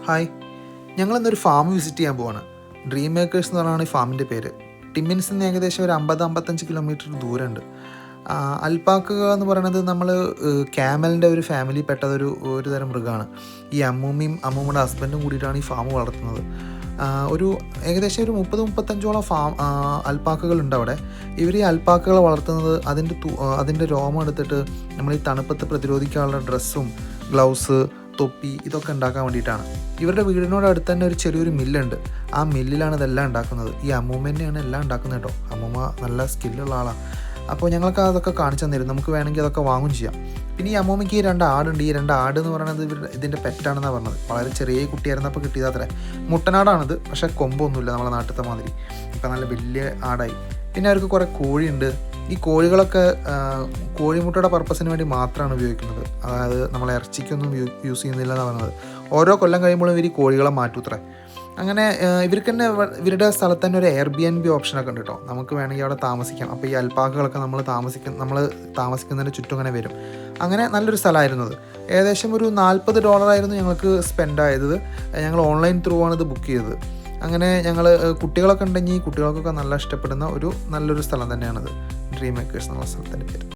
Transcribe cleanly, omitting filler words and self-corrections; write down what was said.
Hi, ഞങ്ങളിന്നൊരു farm visit ചെയ്യാൻ പോവാണ്. Dream makers എന്ന് പറഞ്ഞാണ് ഈ ഫാമിൻ്റെ പേര്. ടിമ്മിൻസിൽ നിന്ന് ഏകദേശം ഒരു 50-55 കിലോമീറ്റർ ദൂരമുണ്ട്. അൽപ്പാക്ക എന്ന് പറയുന്നത് നമ്മൾ ക്യാമലിൻ്റെ ഒരു ഫാമിലി ഒരു തരം മൃഗമാണ്. ഈ അമ്മൂമ്മയുടെ ഹസ്ബൻഡും കൂടിയിട്ടാണ് ഈ ഫാം വളർത്തുന്നത്. ഏകദേശം ഒരു 30-35ഓളം അൽപ്പാക്കകളുണ്ട് അവിടെ. ഇവർ ഈ അൽപ്പാക്കകളെ വളർത്തുന്നത് അതിൻ്റെ രോമം എടുത്തിട്ട് നമ്മൾ ഈ തണുപ്പത്ത് പ്രതിരോധിക്കാനുള്ള ഡ്രസ്സും ഗ്ലൗസ് തൊപ്പി ഇതൊക്കെ ഉണ്ടാക്കാൻ വേണ്ടിയിട്ടാണ്. ഇവരുടെ വീടിനോട് അടുത്ത് തന്നെ ഒരു ചെറിയൊരു മില്ലുണ്ട്. ആ മില്ലിലാണ് ഇതെല്ലാം ഉണ്ടാക്കുന്നത്. ഈ അമ്മൂമ്മ തന്നെയാണ് എല്ലാം ഉണ്ടാക്കുന്നത് കേട്ടോ. അമ്മൂമ്മ നല്ല സ്കില്ലുള്ള ആളാണ്. അപ്പോൾ ഞങ്ങൾക്ക് അതൊക്കെ കാണിച്ചു തന്നിരുന്നു. നമുക്ക് വേണമെങ്കിൽ അതൊക്കെ വാങ്ങും ചെയ്യാം. പിന്നെ ഈ അമ്മൂമ്മയ്ക്ക് 2 ആടുണ്ട്. ഈ 2 ആട് എന്ന് പറയുന്നത് ഇതിൻ്റെ പെറ്റാണെന്നാണ് പറഞ്ഞത്. വളരെ ചെറിയ കുട്ടിയായിരുന്നപ്പോൾ കിട്ടിയതത്രേ. മുട്ടനാടാണിത്, പക്ഷേ കൊമ്പൊന്നുമില്ല നമ്മളെ നാട്ടിലത്തെ മാതിരി. ഇപ്പം നല്ല വലിയ ആടായി. പിന്നെ അവർക്ക് കുറേ കോഴിയുണ്ട്. ഈ കോഴികളൊക്കെ കോഴിമുട്ടയുടെ പർപ്പസിന് വേണ്ടി മാത്രമാണ് ഉപയോഗിക്കുന്നത്. അതായത് നമ്മൾ ഇറച്ചിക്കൊന്നും യൂസ് ചെയ്യുന്നില്ല എന്നാണ് പറഞ്ഞത്. ഓരോ കൊല്ലം കഴിയുമ്പോഴും ഇവർ ഈ കോഴികളെ മാറ്റൂത്രേ. അങ്ങനെ ഇവർക്ക് തന്നെ ഇവരുടെ സ്ഥലത്ത് തന്നെ ഒരു Airbnb ഓപ്ഷനൊക്കെ ഉണ്ട് കേട്ടോ. നമുക്ക് വേണമെങ്കിൽ അവിടെ താമസിക്കാം. അപ്പോൾ ഈ അൽപ്പാക്കകളൊക്കെ നമ്മൾ താമസിക്കുന്നതിന് ചുറ്റും അങ്ങനെ വരും. അങ്ങനെ നല്ലൊരു സ്ഥലമായിരുന്നു അത്. ഏകദേശം ഒരു $40 ആയിരുന്നു ഞങ്ങൾക്ക് സ്പെൻഡ് ആയത്. ഞങ്ങൾ ഓൺലൈൻ ത്രൂ ആണ് ഇത് ബുക്ക് ചെയ്തത്. അങ്ങനെ ഞങ്ങൾ കുട്ടികളൊക്കെ ഉണ്ടെങ്കിൽ കുട്ടികൾക്കൊക്കെ നല്ല ഇഷ്ടപ്പെടുന്ന നല്ലൊരു സ്ഥലം തന്നെയാണത്. ഡ്രീം മേക്കേഴ്സ് എന്നുള്ള സ്ഥലത്തിൻ്റെ പേര്.